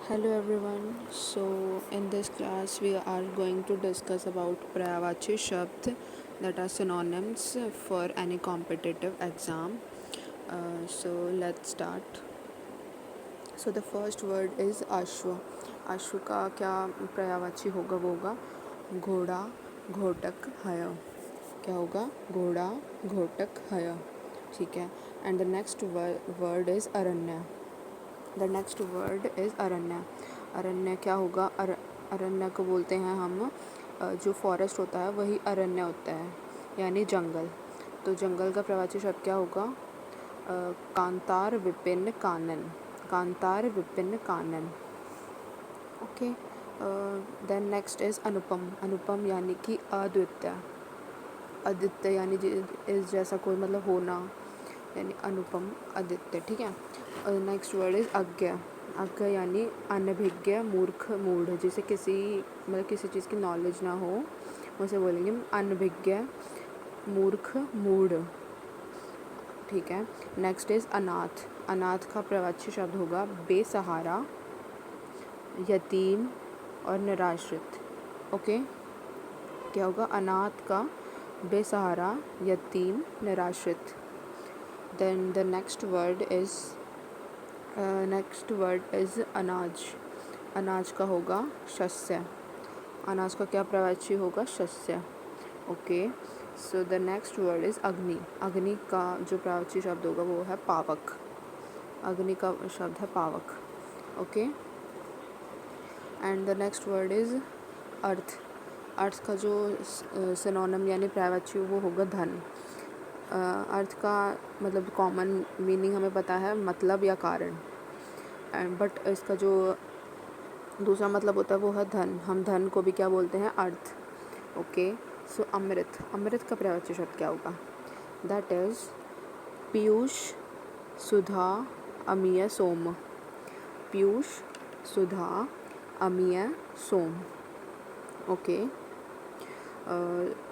Hello everyone. So in this class we are going to discuss about Prayavachi Shabd that are synonyms for any competitive exam. So let's start. So the first word is Ashwa. अश्व का क्या पर्यायवाची होगा वो होगा घोड़ा घोटक हय. क्या होगा घोड़ा घोटक हय. ठीक है. And the next word is अरण्य. द नेक्स्ट वर्ड इज़ अरण्य. अरण्य क्या होगा अरण्य को बोलते हैं हम जो फॉरेस्ट होता है वही अरण्य होता है यानी जंगल. तो जंगल का प्रवाची शब्द क्या होगा कांतार विपिन कानन. कांतार विपिन कानन. ओके. देन नेक्स्ट इज़ अनुपम. अनुपम यानी कि अद्वितीय. अद्वितीय यानी इस जैसा कोई मतलब होना यानी अनुपम अद्वितीय. ठीक है. नेक्स्ट वर्ड इज़ अज्ञ. अज्ञ यानी अनभिज्ञ मूर्ख मूढ़. जिसे किसी मतलब किसी चीज़ की नॉलेज ना हो उसे बोलेंगे अनभिज्ञ मूर्ख मूढ़. ठीक है. नेक्स्ट इज़ अनाथ. अनाथ का प्रवाची शब्द होगा बेसहारा यतीम और निराश्रित. ओके. क्या होगा अनाथ का बेसहारा यतीम निराश्रित. Then the next word is अनाज. अनाज का होगा शस्य. अनाज का क्या प्रवाची होगा शस्य. Okay. So the next word is अग्नि. अग्नि का जो प्रवाची शब्द होगा वो है पावक. अग्नि का शब्द है पावक. Okay. And the next word is अर्थ. अर्थ का जो सिनोनिम यानी प्रवाची वो होगा धन. अर्थ का मतलब कॉमन मीनिंग हमें पता है मतलब या कारण. बट इसका जो दूसरा मतलब होता है वो है धन. हम धन को भी क्या बोलते हैं अर्थ. ओके. सो अमृत. अमृत का प्रवाची शब्द क्या होगा दैट इज़ पीयूष सुधा अमीय सोम. पीयूष सुधा अमीय सोम. ओके.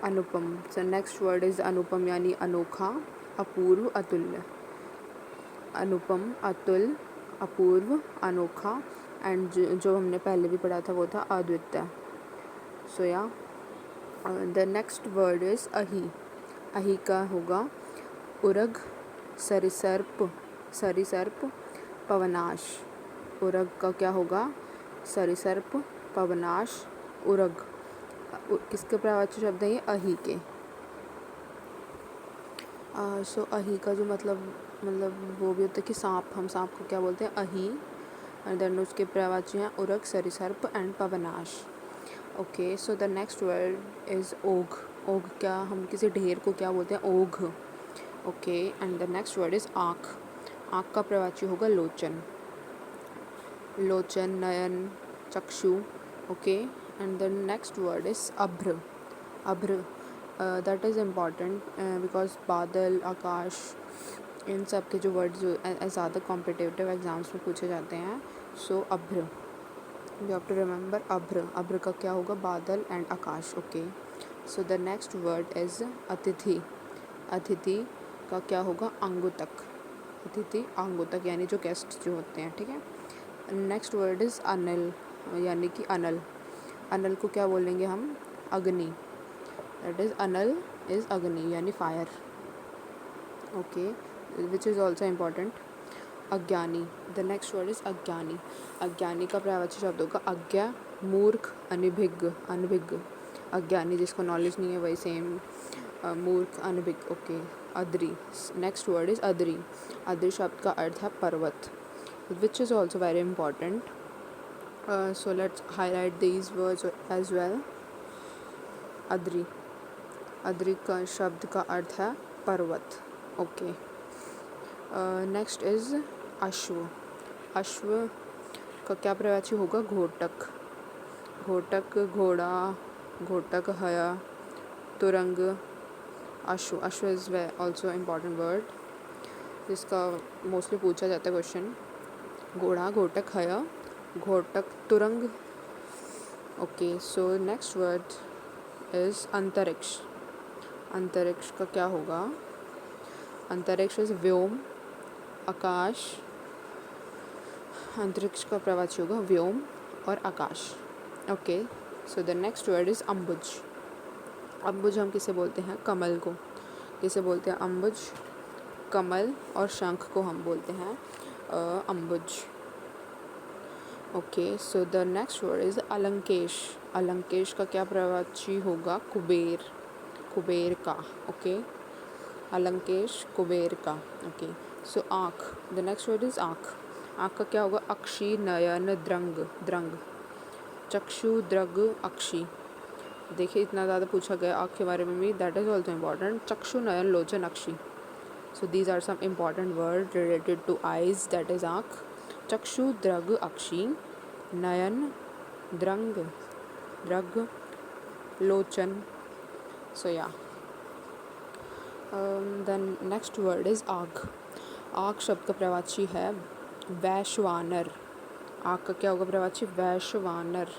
अनुपम. सो नेक्स्ट वर्ड इज़ अनुपम यानी अनोखा अपूर्व अतुल्य. अनुपम अतुल अपूर्व अनोखा. एंड जो हमने पहले भी पढ़ा था वो था अद्वितीय. सो या द नेक्स्ट वर्ड इज़ अही. अही का होगा उरग सरिसर्प. सरिसर्प पवनाश. उरग का क्या होगा सरिसर्प पवनाश उरग. किसके प्रवाची शब्द हैं ये अही के. सो अही का जो मतलब वो भी होता है कि सांप. हम सांप को क्या बोलते हैं अही. एंड देन उसके प्रवाची हैं उरग सरिसर्प एंड पवनाश. Okay. So the next word is ओघ. ओघ क्या हम किसी ढेर को क्या बोलते हैं ओघ. Okay. And the next word is आँख. आँख का प्रवाची होगा लोचन. लोचन नयन चक्षु. Okay. And the next word is अभ्र. अभ्र दैट इज़ इम्पॉर्टेंट बिकॉज बादल आकाश इन सब के जो वर्ड्स ज़्यादा कॉम्पिटिटिव एग्ज़ाम्स में पूछे जाते हैं. सो अभ्र यू हैव टू रिमेंबर अभ्र. अभ्र का क्या होगा बादल and Akash. Okay. So the next word is अतिथि. अतिथि का क्या होगा अंगुतक. अतिथि अंगुतक यानी जो गेस्ट जो होते हैं. ठीक है. नेक्स्ट वर्ड इज़ अनिल यानी कि अनल. अनल को क्या बोलेंगे हम अग्नि. दैट इज़ अनल इज़ अग्नि यानी fire. Okay. Which is also important. अज्ञानी. द नेक्स्ट वर्ड इज़ अज्ञानी. अज्ञानी का प्रवाची शब्द होगा अज्ञा मूर्ख अनभिज्ञ. अनभिज्ञ अज्ञानी जिसको नॉलेज नहीं है वही सेम मूर्ख अनभिज्ञ. ओके. अद्री. नेक्स्ट वर्ड इज़ अद्री. अद्री शब्द का अर्थ है पर्वत which is also very important. So let's highlight these words as well. अद्री. अद्री का शब्द का अर्थ है पर्वत. ओके. नेक्स्ट इज़ अश्व. अश्व का क्या प्रवाची होगा घोटक. घोटक घोड़ा घोटक हया तुरंग. अश्व. अश्व इज़ ऑल्सो इम्पॉर्टेंट वर्ड जिसका मोस्टली पूछा जाता है क्वेश्चन. घोड़ा घोटक हया घोटक तुरंग. Okay. So next word is अंतरिक्ष. अंतरिक्ष का क्या होगा अंतरिक्ष इज़ व्योम आकाश अंतरिक्ष का प्रवाची होगा व्योम और आकाश। Okay, so the next word is अम्बुज। अम्बुज हम किसे बोलते हैं? कमल को। किसे बोलते हैं? अम्बुज। कमल और शंख को हम बोलते हैं अम्बुज। Okay, so the next word is अलंकेश। अलंकेश का क्या प्रवाची होगा? कुबेर। कुबेर का। ओके, अलंकेश कुबेर का। ओके, सो आँख। द नेक्स्ट वर्ड इज़ आँख। आँख का क्या होगा? अक्षी, नयन, द्रंग। द्रंग, चक्षु, द्रग, अक्षी। देखिए इतना ज़्यादा पूछा गया आँख के बारे में भी, दैट इज़ ऑल्सो इम्पॉर्टेंट। चक्षु, नयन, लोचन, अक्षी। So these are some important word related to eyes, that is आँख, चक्षु, द्रग, अक्षी, नयन, द्रंग, द्रग, लोचन। सो या देन नेक्स्ट वर्ड इज़ आग। आग शब्द का प्रवाची है वैश्वानर। आग का क्या होगा प्रवाची? वैश्वानर।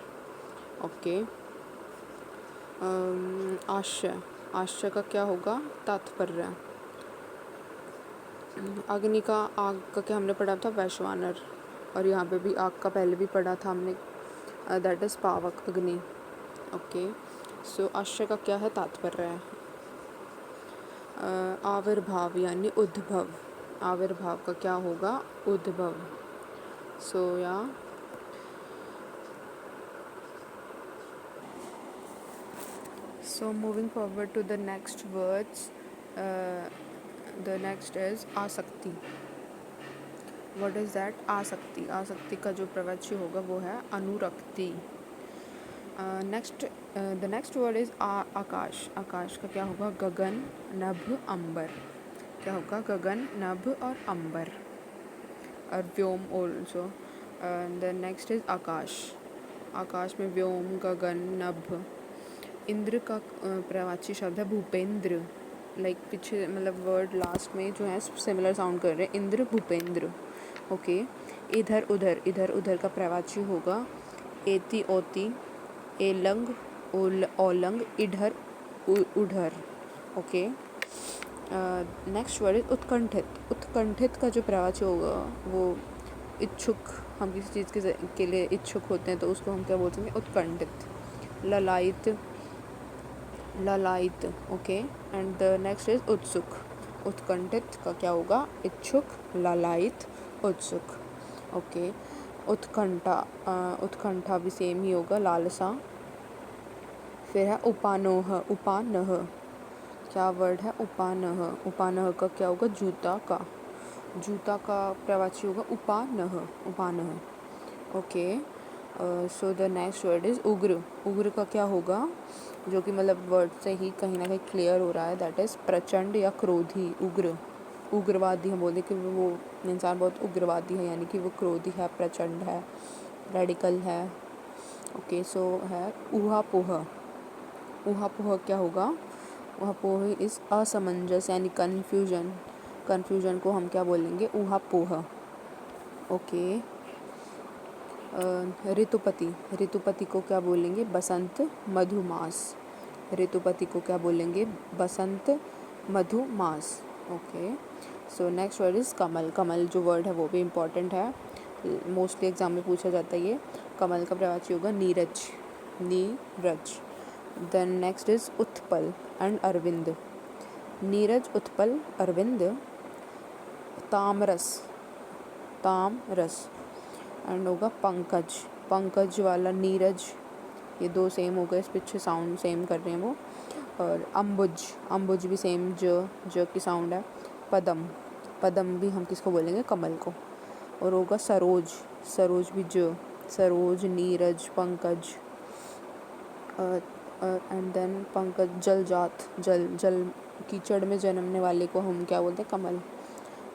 ओके, आश्य। आश्य का क्या होगा? तात्पर्य। अग्नि का, आग का क्या हमने पढ़ा था? वैश्वानर। और यहाँ पे भी आग का पहले भी पढ़ा था हमने, दैट इज़ पावक, अग्नि। ओके, सो आश्य का क्या है? तात्पर्य है। आविर्भाव यानी उद्भव। आविर्भाव का क्या होगा? उद्भव। सो या so moving forward to the next words, the next is आसक्ति। What is that? आसक्ति। आसक्ति का जो प्रवाची होगा वो है अनुरक्ति। Next, the next word is आकाश। आकाश का क्या होगा? गगन, नभ, अंबर। क्या होगा? गगन, नभ और अंबर, और व्योम ऑल्सो। द नेक्स्ट इज़ आकाश। आकाश में व्योम, गगन, नभ। इंद्र का प्रवाची शब्द है भूपेंद्र। लाइक पीछे मतलब वर्ड लास्ट में जो है सिमिलर साउंड कर रहे हैं, इंद्र, भूपेंद्र। ओके, इधर उधर। इधर उधर का प्रवाची होगा एति, ओति, एलंग, ओलंग, इधर, उधर। ओके, नेक्स्ट वर्ड इज उत्कंठित। उत्कंठित का जो प्रवाची होगा वो इच्छुक। हम किसी चीज़ के लिए इच्छुक होते हैं तो उसको हम क्या बोल सकते हैं? उत्कंठित। ललायित, ललायित। Okay, and the next is उत्सुक। उत्कंठित का क्या होगा? इच्छुक, ललायित, उत्सुक। ओके, उत्कंठा। उत्कंठा भी सेम ही होगा, लालसा। फिर है उपानोह। उपानह, क्या वर्ड है? उपानह। उपानह का क्या होगा? जूता का। जूता का प्रवाची होगा उपानह। उपानह। Okay, so the next word is उग्र। उग्र का क्या होगा? जो कि मतलब वर्ड से ही कहीं ना कहीं क्लियर हो रहा है, दैट इज़ प्रचंड या क्रोधी। उग्र, उग्रवादी हम बोलते कि वो इंसान बहुत उग्रवादी है, यानी कि वो क्रोधी है, प्रचंड है, रेडिकल है। ओके, सो है ऊहापोह। ऊहापोह क्या होगा? ऊहापोह इज़ असमंजस यानी कन्फ्यूजन। कन्फ्यूजन को हम क्या बोलेंगे? ऊहापोह। ओके, ऋतुपति। ऋतुपति को क्या बोलेंगे? बसंत, मधुमास। ऋतुपति को क्या बोलेंगे? बसंत, मधुमास। Okay, so next word is कमल। कमल जो वर्ड है वो भी इम्पॉर्टेंट है, मोस्टली एग्जाम में पूछा जाता है ये। कमल का प्रवाची होगा नीरज। नीरज। देन नेक्स्ट इज उत्पल एंड अरविंद। नीरज, उत्पल, अरविंद। तामरस, तामरस। एंड होगा पंकज। पंकज वाला नीरज, ये दो सेम हो गए, इस पीछे साउंड सेम कर रहे हैं वो। और अम्बुज। अम्बुज भी सेम ज की साउंड है। पदम। पदम भी हम किसको बोलेंगे? कमल को। और होगा सरोज। सरोज भी ज। सरोज, नीरज, पंकज। एंड देन पंकज, जलजात। जल कीचड़ में जन्मने वाले को हम क्या बोलते हैं? कमल।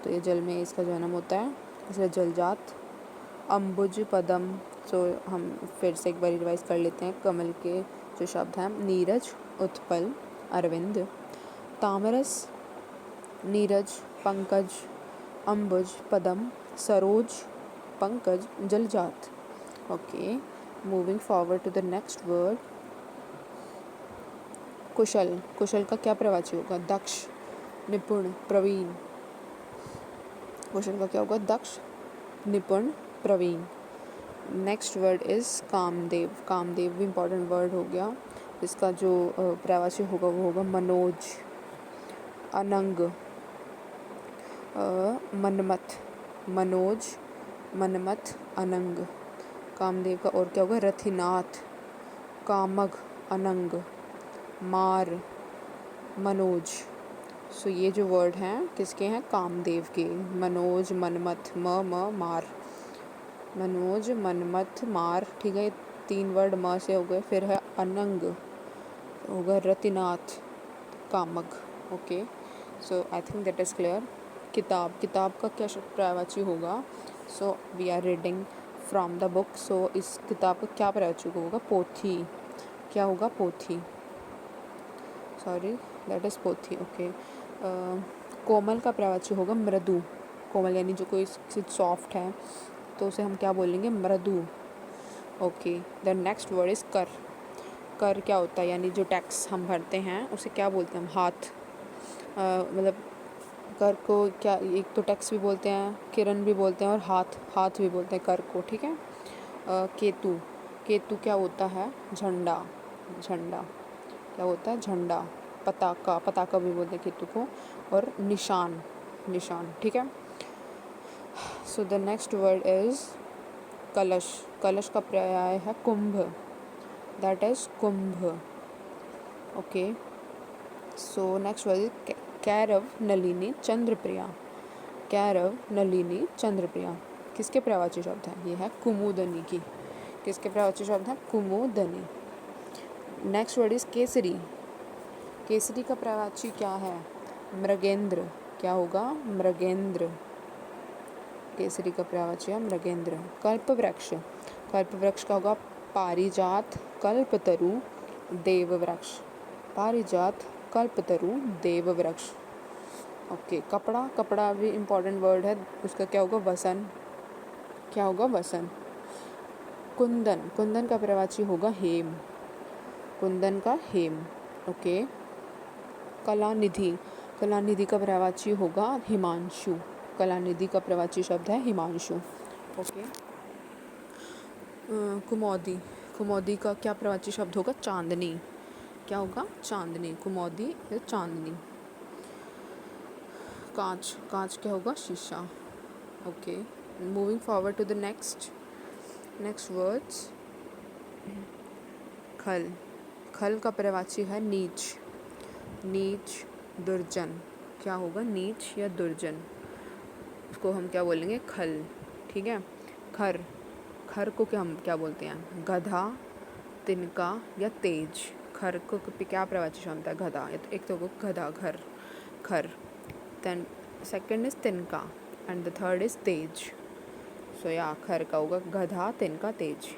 तो ये जल में इसका जन्म होता है, इसलिए जलजात। अम्बुज, पदम। सो हम फिर से एक बार रिवाइज कर लेते हैं कमल के जो शब्द हैं। नीरज, उत्पल, अरविंद। तामरस, नीरज, पंकज, अम्बुज, पदम, सरोज, पंकज, जलजात। Okay, moving forward to the next word, कुशल। कुशल का क्या प्रवाची होगा? दक्ष, निपुण, प्रवीण। कुशल का क्या होगा? दक्ष, निपुण, प्रवीण। नेक्स्ट वर्ड इज़ कामदेव। कामदेव भी इम्पॉर्टेंट वर्ड हो गया। इसका जो पर्यायवाची होगा वो होगा मनोज, अनंग, मनमथ। मनोज, मनमथ, अनंग। कामदेव का और क्या होगा? रथिनाथ, कामग, अनंग, मार, मनोज। सो ये जो वर्ड हैं किसके हैं? कामदेव के। मनोज, मनमथ, मार। मनोज, मनमथ, मार, ठीक है। 3 वर्ड म से हो गए। फिर है अनंग, होगा रतिनाथ, कामक। Okay, so I think that is clear. किताब, किताब का क्या पर्यायवाची होगा? So we are reading from the book, so इस किताब का क्या पर्यायवाची होगा? पोथी। क्या होगा? पोथी, सॉरी, दैट इज़ पोथी। ओके। कोमल का पर्यायवाची होगा मृदु। कोमल यानी जो कोई सॉफ्ट है तो उसे हम क्या बोलेंगे? मृदु। Okay, the next word is कर। कर क्या होता है? यानी जो टैक्स हम भरते हैं उसे क्या बोलते हैं हम? हाथ। मतलब कर को क्या, एक तो टैक्स भी बोलते हैं, किरण भी बोलते हैं, और हाथ, हाथ भी बोलते हैं कर को, ठीक है। केतु, केतु क्या होता है? झंडा। झंडा क्या होता है? झंडा। पताका, पताका भी बोलते हैं केतु को। और निशान, निशान, ठीक है। So the next word is कलश। कलश का पर्याय है कुंभ, दैट इज़ कुंभ। Okay, so next word is कैरव, नलिनी, चंद्रप्रिया। कैरव, नलिनी, चंद्रप्रिया किसके पर्यायवाची शब्द हैं? ये है कुमुदनी की। किसके पर्यायवाची शब्द हैं? कुमुदनी। Next word is Kesari. Kesari का पर्यायवाची क्या है? मृगेंद्र। क्या होगा? मृगेंद्र। केसरी का पर्यायवाची है मृगेंद्र। कल्पवृक्ष, कल्पवृक्ष का होगा पारिजात, कल्पतरु, देववृक्ष। पारिजात, कल्पतरु, देववृक्ष। ओके, कपड़ा, कपड़ा भी इम्पॉर्टेंट वर्ड है, उसका क्या होगा? वसन। क्या होगा? वसन। कुंदन, कुंदन का पर्यायवाची होगा हेम। कुंदन का हेम। ओके। कलानिधि, कलानिधि का पर्यायवाची होगा हिमांशु। कलानिधि का पर्यायवाची शब्द है हिमांशु। ओके। कुमोदी, कुमोदी का क्या पर्यायवाची शब्द होगा? चांदनी। क्या होगा? चांदनी। कुमोदी है चांदनी। कांच, कांच क्या होगा? शीशा। Okay, moving forward to the next words. खल, खल का पर्यायवाची है नीच। नीच, दुर्जन। क्या होगा? नीच या दुर्जन, उसको हम क्या बोलेंगे? खल, ठीक है। खर, खर को क्या हम क्या बोलते हैं? गधा, तिनका या तेज। खर को क्या पर्यायवाची शब्द है? गधा। एक तो गधा, घर, खर। देन सेकंड इज तिनका एंड द थर्ड इज तेज। सो या खर का होगा गधा, तिनका, तेज।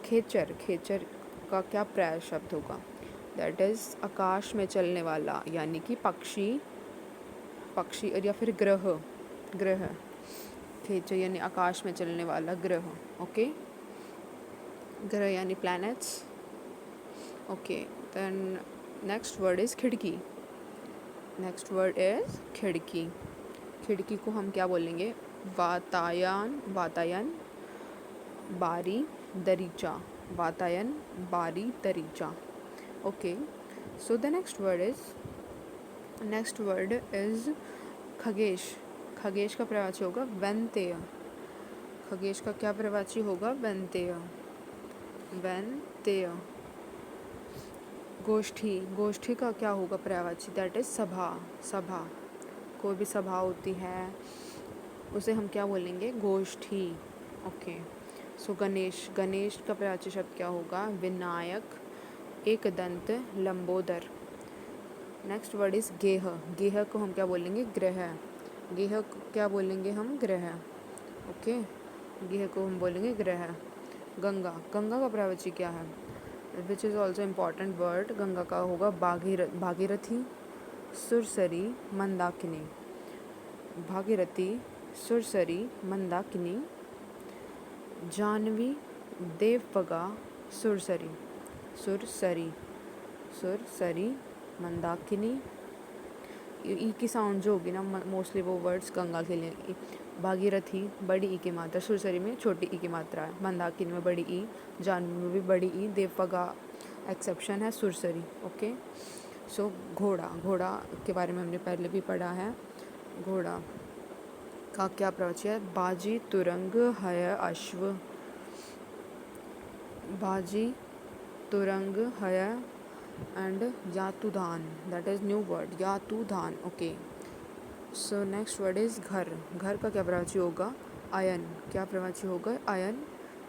खेचर, खेचर का क्या पर्याय शब्द होगा? दैट इज़ आकाश में चलने वाला, यानी कि पक्षी, पक्षी या फिर ग्रह, ग्रह। खेचर यानी आकाश में चलने वाला ग्रह। ओके, ग्रह यानी planets. Okay, then next word is खिड़की। नेक्स्ट वर्ड इज़ खिड़की। खिड़की को हम क्या बोलेंगे? वातायन, वातायन, बारी, दरीचा। वातायन, बारी, दरीचा। Okay, so the next word is खगेश। खगेश का पर्यायवाची होगा वैनतेय। खगेश का क्या पर्यायवाची होगा? वैनतेय, वैनतेय। गोष्ठी, गोष्ठी का क्या होगा पर्यायवाची? दैट इज सभा, सभा। कोई भी सभा होती है उसे हम क्या बोलेंगे? गोष्ठी। ओके, सो गणेश, गणेश का पर्यायवाची शब्द क्या होगा? Vinayak, Ekdant, Lambodar. Next word is गेह। गेह को हम क्या बोलेंगे? ग्रह। गेह को क्या बोलेंगे हम? ग्रह। ओके, गेह को हम बोलेंगे ग्रह। गंगा, गंगा का पर्यायवाची क्या है? विच is also important word. Ganga का होगा भागीरथी, सुरसरी, मंदाकिनी। भागीरथी, सुरसरी, मंदाकिनी, जानवी, देवपगा, सुरसरी। सुरसरी, सुरसरी, मंदाकिनी। ई की साउंड जो होगी ना, मोस्टली वो वर्ड्स गंगा के लिए भागीरथी बड़ी ई की मात्रा, सुरसरी में छोटी ई की मात्रा है, मंदाकिनी में बड़ी ई, जाह्नवी में भी बड़ी ई, देवपगा एक्सेप्शन है सुरसरी। ओके, सो घोड़ा, घोड़ा के बारे में हमने पहले भी पढ़ा है। घोड़ा का क्या प्रवचय है? बाजी तुरंग हय अश्व, बाजी तुरंग हय एंड यातुधान, दैट इज न्यू वर्ड, यातुधान। Okay, so next word is घर। घर का क्या प्रवाची होगा? अयन। क्या प्रवाची होगा? अयन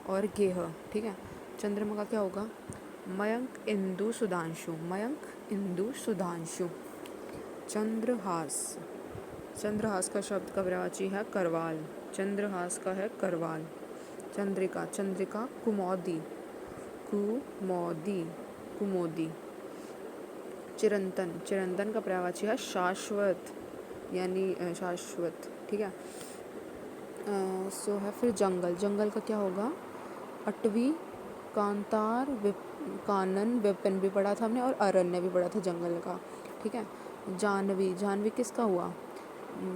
और गेह। ठीक है। चंद्रमा का क्या होगा? मयंक इंदु सुधांशु, मयंक इंदु सुधांशु। चंद्रहास, चंद्रहास का शब्द का प्रवाची है करवाल, चंद्रहास का है करवाल। चंद्रिका, चंद्रिका कुमोदी, कुमोदी, कुमोदी। चिरंतन, चिरंतन का प्रवाची है शाश्वत, यानी शाश्वत। ठीक है। सो है फिर जंगल, जंगल का क्या होगा? अटवी, कांतार, कानन, विपिन भी पढ़ा था हमने, और अरण्य भी पढ़ा था जंगल का। ठीक है। जानवी, जानवी किसका हुआ?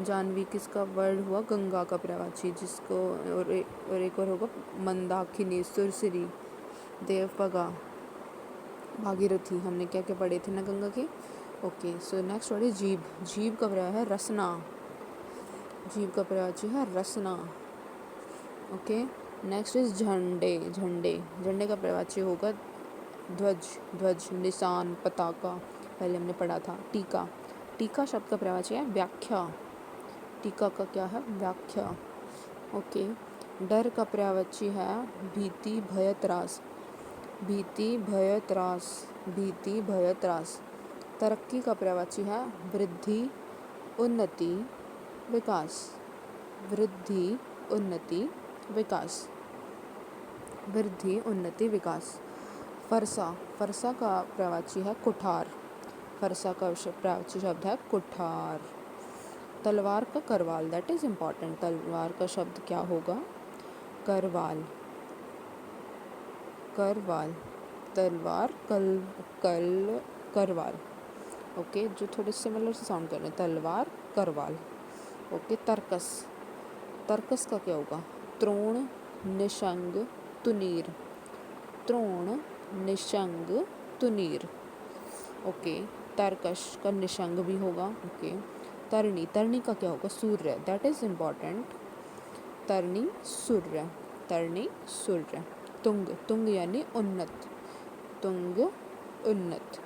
जानवी किसका वर्ड हुआ? गंगा का प्रवाची, जिसको और एक और होगा मंदाकिनी, सुरसरी, देवपगा, भागीरथी। हमने क्या क्या पढ़े थे ना गंगा के। Okay, so next word is जीभ। जीभ का प्रयोग है रसना, जीभ का प्रवाची है रसना। ओके, नेक्स्ट इज झंडे, झंडे, झंडे का प्रवाची होगा ध्वज, ध्वज, निशान, पताका, पहले हमने पढ़ा था। टीका, टीका शब्द का प्रवाची है व्याख्या, टीका का क्या है? व्याख्या। ओके, डर का प्रवाची है भीति, भय, त्रास, भीति, भय, त्रास, भीति, भय, त्रास। तरक्की का प्रवाची है वृद्धि, उन्नति, विकास, वृद्धि, उन्नति, विकास, वृद्धि, उन्नति, विकास। फरसा, फरसा का प्रवाची है कुठार, फरसा का प्रवाची शब्द है कुठार। तलवार का करवाल, दैट इज इम्पॉर्टेंट, तलवार का शब्द क्या होगा? करवाल, करवाल, तलवार, करवाल। ओके, जो थोड़े सिमिलर से साउंड कर रहे हैं, तलवार, करवाल। ओके, तर्कस, तर्कस का क्या होगा? त्रोण, निशंग, तुनीर, त्रोण, निशंग, तुनीर। ओके, तर्कश का निशंग भी होगा। ओके, तरणी, तरणी का क्या होगा? सूर्य, दैट इज इम्पॉर्टेंट, तरणी, सूर्य, तरणी, सूर्य। तुंग, तुंग यानी उन्नत, तुंग, उन्नत।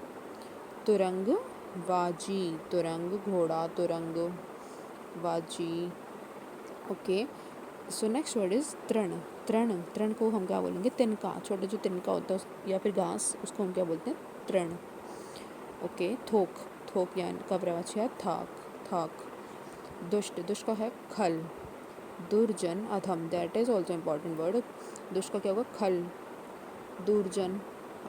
तुरंग, वाजी, तुरंग घोड़ा, तुरंग, वाजी। Okay, so next word is तृण, तृण, तृण को हम क्या बोलेंगे? तिनका, छोटा जो तिनका होता है या फिर घास, उसको हम क्या बोलते हैं? तृण। ओके, थोक, थोक यानी का प्रवाची है थाक, थाक। दुष्ट, दुष्ट का है खल, दुर्जन, अधम, that is also important word. दुष्ट का क्या होगा? खल, दुर्जन,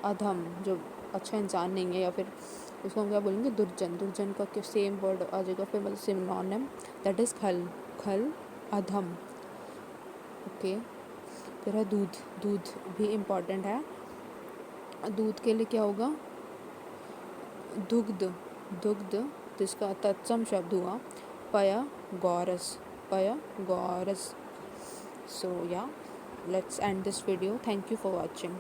अधम, जो अच्छा इंसान नहीं है, या फिर उसको हम क्या बोलेंगे? दुर्जन, दुर्जन का क्या सेम वर्ड आ जाएगा फिर, मतलब सेम नॉनिम, दैट इज खल, खल, अधम। ओके, फिर है दूध, दूध भी इम्पॉर्टेंट है। दूध के लिए क्या होगा? दुग्ध, दुग्ध, जिसका तत्सम शब्द हुआ पय गौरस, पय गौरस। सो या, let's end this video, thank you for watching.